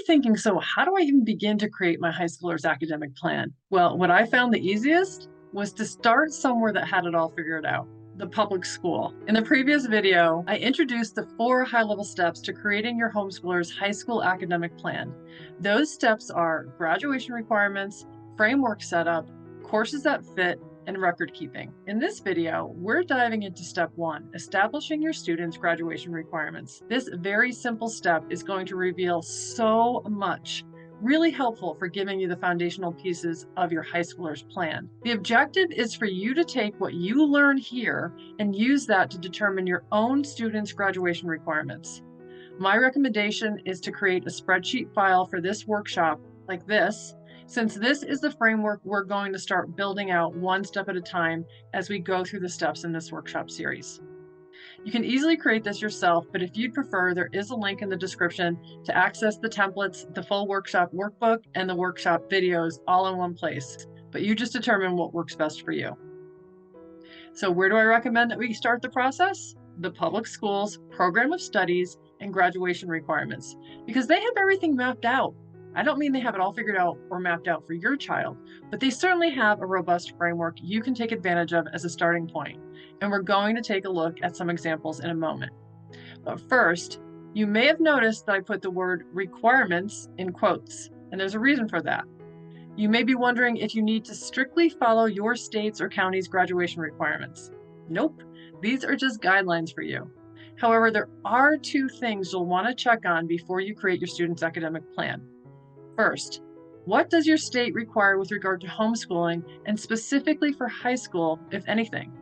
thinking, so how do I even begin to create my high schooler's academic plan? Well, what I found the easiest was to start somewhere that had it all figured out, the public school. In the previous video, I introduced the 4 high-level steps to creating your homeschooler's high school academic plan. Those steps are graduation requirements, framework setup, courses that fit, and record keeping. In this video, we're diving into step 1, establishing your students' graduation requirements. This very simple step is going to reveal so much, really helpful for giving you the foundational pieces of your high schooler's plan. The objective is for you to take what you learn here and use that to determine your own students' graduation requirements. My recommendation is to create a spreadsheet file for this workshop like this, since this is the framework we're going to start building out one step at a time as we go through the steps in this workshop series. You can easily create this yourself, but if you'd prefer, there is a link in the description to access the templates, the full workshop workbook, and the workshop videos all in one place. But you just determine what works best for you. So where do I recommend that we start the process? The public schools, program of studies, and graduation requirements, because they have everything mapped out. I don't mean they have it all figured out or mapped out for your child, but they certainly have a robust framework you can take advantage of as a starting point. And we're going to take a look at some examples in a moment. But first, you may have noticed that I put the word requirements in quotes, and there's a reason for that. You may be wondering if you need to strictly follow your state's or county's graduation requirements. Nope, these are just guidelines for you. However, there are 2 things you'll want to check on before you create your student's academic plan. First, what does your state require with regard to homeschooling, and specifically for high school, if anything?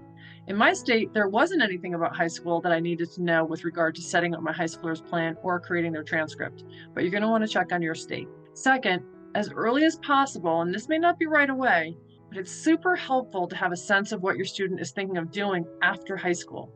In my state, there wasn't anything about high school that I needed to know with regard to setting up my high schooler's plan or creating their transcript, but you're going to want to check on your state. Second, as early as possible, and this may not be right away, but it's super helpful to have a sense of what your student is thinking of doing after high school.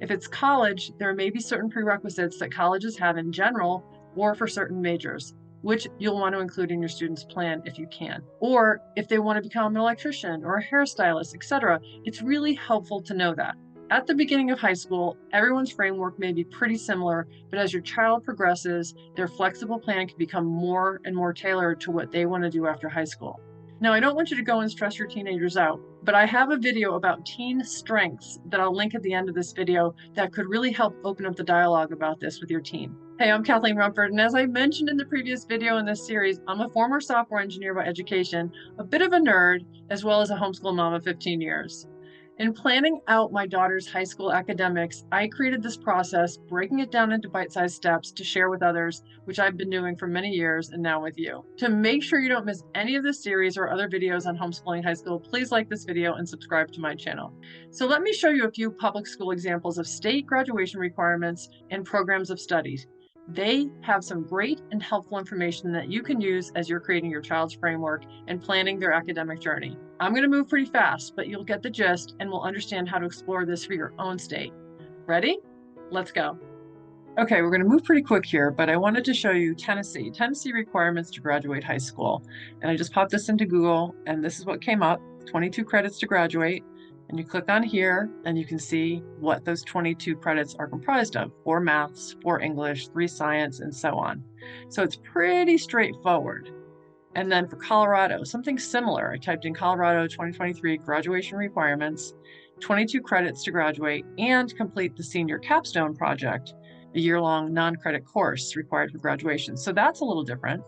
If it's college, there may be certain prerequisites that colleges have in general or for certain majors, which you'll want to include in your student's plan if you can. Or if they want to become an electrician or a hairstylist, etc., it's really helpful to know that. At the beginning of high school, everyone's framework may be pretty similar, but as your child progresses, their flexible plan can become more and more tailored to what they want to do after high school. Now, I don't want you to go and stress your teenagers out, but I have a video about teen strengths that I'll link at the end of this video that could really help open up the dialogue about this with your teen. Hey, I'm Kathleen Rumford, and as I mentioned in the previous video in this series, I'm a former software engineer by education, a bit of a nerd, as well as a homeschool mom of 15 years. In planning out my daughter's high school academics, I created this process, breaking it down into bite-sized steps to share with others, which I've been doing for many years and now with you. To make sure you don't miss any of this series or other videos on homeschooling high school, please like this video and subscribe to my channel. So let me show you a few public school examples of state graduation requirements and programs of studies. They have some great and helpful information that you can use as you're creating your child's framework and planning their academic journey. I'm going to move pretty fast, but you'll get the gist and will understand how to explore this for your own state. Ready? Let's go. Okay, we're going to move pretty quick here, but I wanted to show you Tennessee requirements to graduate high school. And I just popped this into Google, and this is what came up, 22 credits to graduate. And you click on here and you can see what those 22 credits are comprised of: 4 maths, 4 English, 3 science, and so on. So it's pretty straightforward. And then for Colorado, something similar. I typed in Colorado 2023 graduation requirements, 22 credits to graduate and complete the senior capstone project, a year-long non-credit course required for graduation. So that's a little different.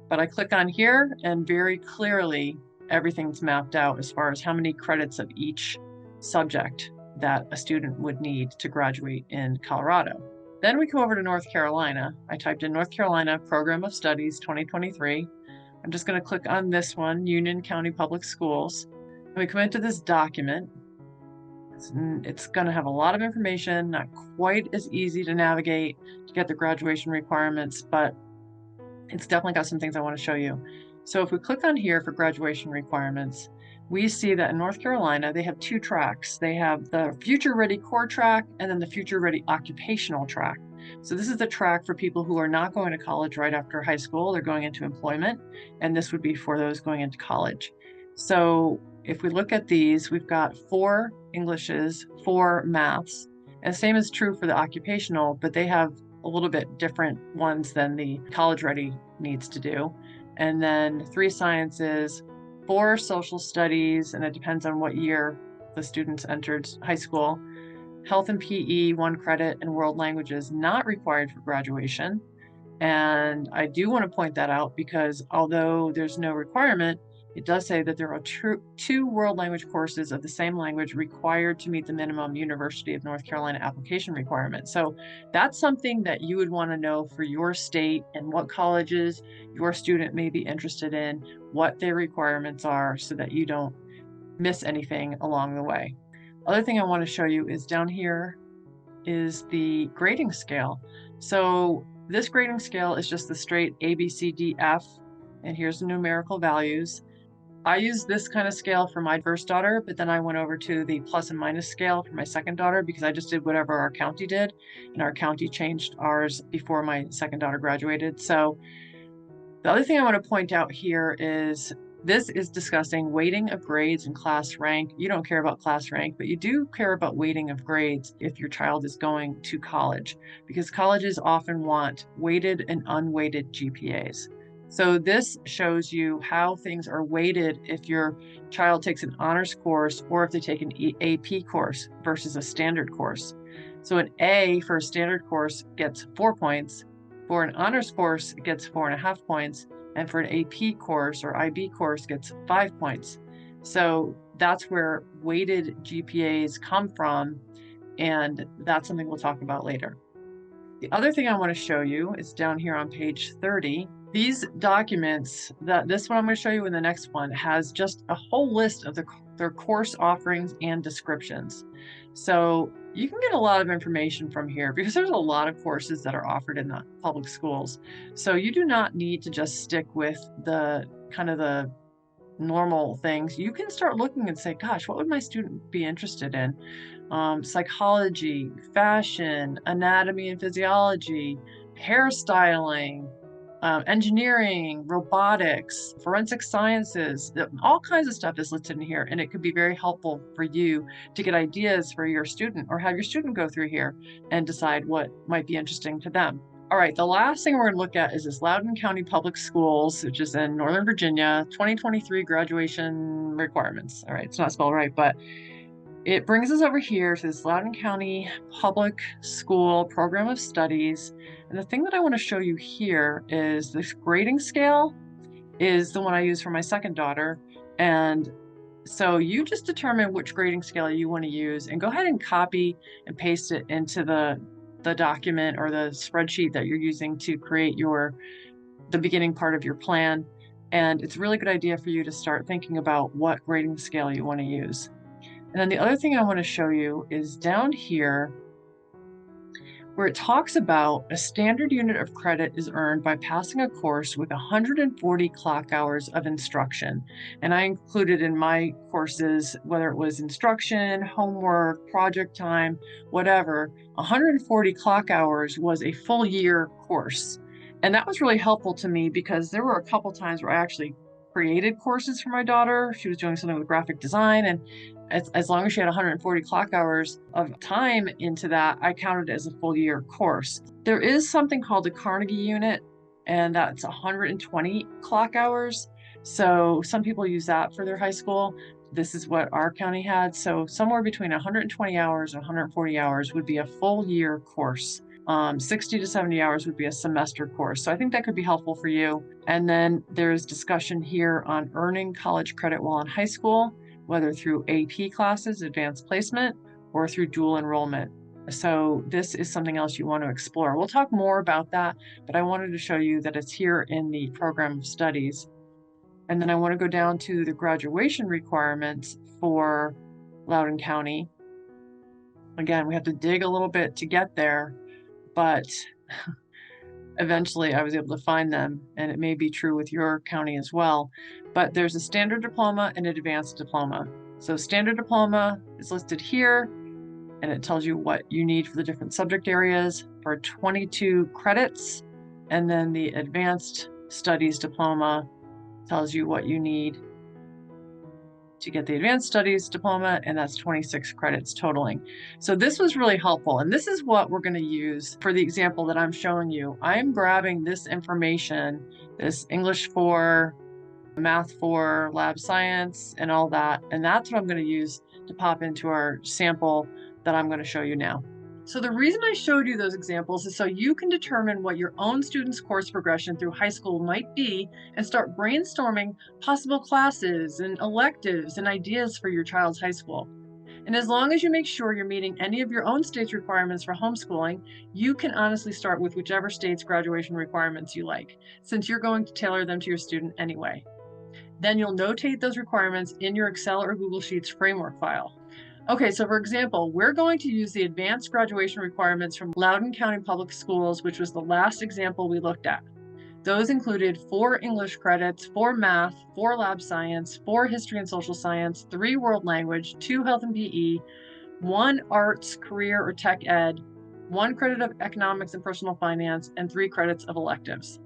But I click on here and very clearly everything's mapped out as far as how many credits of each subject that a student would need to graduate in Colorado. Then we come over to North Carolina. I typed in North Carolina Program of Studies 2023. I'm just going to click on this one, Union County Public Schools. And we come into this document. It's going to have a lot of information, not quite as easy to navigate to get the graduation requirements, but it's definitely got some things I want to show you. So if we click on here for graduation requirements, we see that in North Carolina, they have 2 tracks. They have the Future Ready Core track and then the Future Ready Occupational track. So this is the track for people who are not going to college right after high school. They're going into employment, and this would be for those going into college. So if we look at these, we've got 4 Englishes, 4 maths, and the same is true for the occupational, but they have a little bit different ones than the college ready needs to do. And then 3 sciences, 4 social studies, and it depends on what year the students entered high school. Health and PE, 1 credit, and world languages not required for graduation. And I do want to point that out because although there's no requirement, it does say that there are 2 world language courses of the same language required to meet the minimum University of North Carolina application requirement. So that's something that you would want to know for your state and what colleges your student may be interested in, what their requirements are so that you don't miss anything along the way. Other thing I want to show you is down here is the grading scale. So this grading scale is just the straight A, B, C, D, F, and here's the numerical values. I used this kind of scale for my first daughter, but then I went over to the plus and minus scale for my second daughter because I just did whatever our county did, and our county changed ours before my second daughter graduated. So the other thing I want to point out here is this is discussing weighting of grades and class rank. You don't care about class rank, but you do care about weighting of grades if your child is going to college, because colleges often want weighted and unweighted GPAs. So this shows you how things are weighted if your child takes an honors course or if they take an AP course versus a standard course. So an A for a standard course gets 4 points. For an honors course, it gets 4.5 points. And for an AP course or IB course gets 5 points. So that's where weighted GPAs come from. And that's something we'll talk about later. The other thing I want to show you is down here on page 30. These documents, this one I'm going to show you in the next one, has just a whole list of their course offerings and descriptions. So you can get a lot of information from here because there's a lot of courses that are offered in the public schools. So you do not need to just stick with the kind of the normal things. You can start looking and say, gosh, what would my student be interested in? Psychology, fashion, anatomy and physiology, hairstyling, engineering, robotics, forensic sciences, all kinds of stuff is listed in here. And it could be very helpful for you to get ideas for your student or have your student go through here and decide what might be interesting to them. All right, the last thing we're going to look at is this Loudoun County Public Schools, which is in Northern Virginia, 2023 graduation requirements. All right, it's not spelled right, but it brings us over here to this Loudoun County Public School Program of Studies. And the thing that I want to show you here is this grading scale is the one I use for my second daughter. And so you just determine which grading scale you want to use and go ahead and copy and paste it into the document or the spreadsheet that you're using to create the beginning part of your plan. And it's a really good idea for you to start thinking about what grading scale you want to use. And then the other thing I want to show you is down here where it talks about a standard unit of credit is earned by passing a course with 140 clock hours of instruction. And I included in my courses, whether it was instruction, homework, project time, whatever, 140 clock hours was a full year course. And that was really helpful to me because there were a couple times where I actually created courses for my daughter. She was doing something with graphic design, and as long as she had 140 clock hours of time into that, I counted it as a full year course. There is something called a Carnegie unit, and that's 120 clock hours. So some people use that for their high school. This is what our county had. So somewhere between 120 hours and 140 hours would be a full year course. 60 to 70 hours would be a semester course. So I think that could be helpful for you. And then there's discussion here on earning college credit while in high school, whether through AP classes, advanced placement, or through dual enrollment. So this is something else you want to explore. We'll talk more about that, but I wanted to show you that it's here in the program of studies. And then I want to go down to the graduation requirements for Loudoun County. Again, we have to dig a little bit to get there, but eventually I was able to find them, and it may be true with your county as well. But there's a standard diploma and an advanced diploma. So standard diploma is listed here, and it tells you what you need for the different subject areas for 22 credits. And then the advanced studies diploma tells you what you need to get the advanced studies diploma, and that's 26 credits totaling. So this was really helpful, and this is what we're going to use for the example that I'm showing you. I'm grabbing this information, this English 4, Math 4, lab science, and all that, and that's what I'm going to use to pop into our sample that I'm going to show you now. So the reason I showed you those examples is so you can determine what your own student's course progression through high school might be and start brainstorming possible classes and electives and ideas for your child's high school. And as long as you make sure you're meeting any of your own state's requirements for homeschooling, you can honestly start with whichever state's graduation requirements you like, since you're going to tailor them to your student anyway. Then you'll notate those requirements in your Excel or Google Sheets framework file. Okay, so for example, we're going to use the advanced graduation requirements from Loudoun County Public Schools, which was the last example we looked at. Those included 4 English credits, 4 math, 4 lab science, 4 history and social science, 3 world language, 2 health and PE, 1 arts, career or tech ed, 1 credit of economics and personal finance, and 3 credits of electives.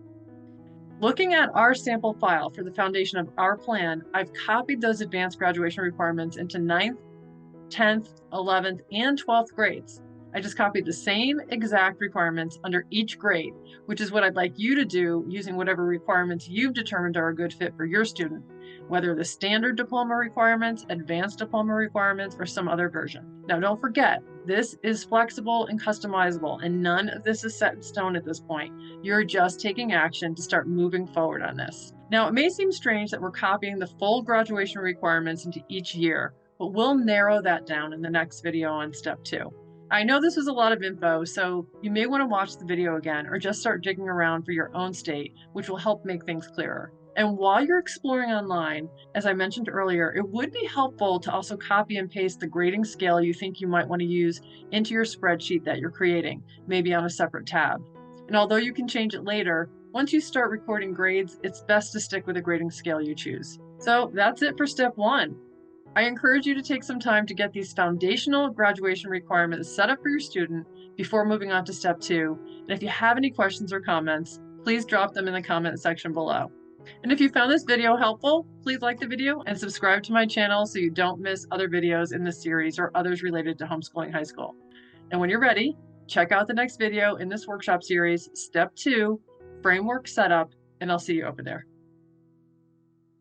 Looking at our sample file for the foundation of our plan, I've copied those advanced graduation requirements into 9th, 10th, 11th, and 12th grades. I just copied the same exact requirements under each grade, which is what I'd like you to do using whatever requirements you've determined are a good fit for your student, whether the standard diploma requirements, advanced diploma requirements, or some other version. Now, don't forget, this is flexible and customizable, and none of this is set in stone at this point. You're just taking action to start moving forward on this. Now, it may seem strange that we're copying the full graduation requirements into each year, but we'll narrow that down in the next video on step 2. I know this was a lot of info, so you may want to watch the video again or just start digging around for your own state, which will help make things clearer. And while you're exploring online, as I mentioned earlier, it would be helpful to also copy and paste the grading scale you think you might want to use into your spreadsheet that you're creating, maybe on a separate tab. And although you can change it later, once you start recording grades, it's best to stick with the grading scale you choose. So that's it for step 1. I encourage you to take some time to get these foundational graduation requirements set up for your student before moving on to step 2. And if you have any questions or comments, please drop them in the comment section below. And if you found this video helpful, please like the video and subscribe to my channel so you don't miss other videos in this series or others related to homeschooling high school. And when you're ready, check out the next video in this workshop series, Step 2, Framework Setup, and I'll see you over there.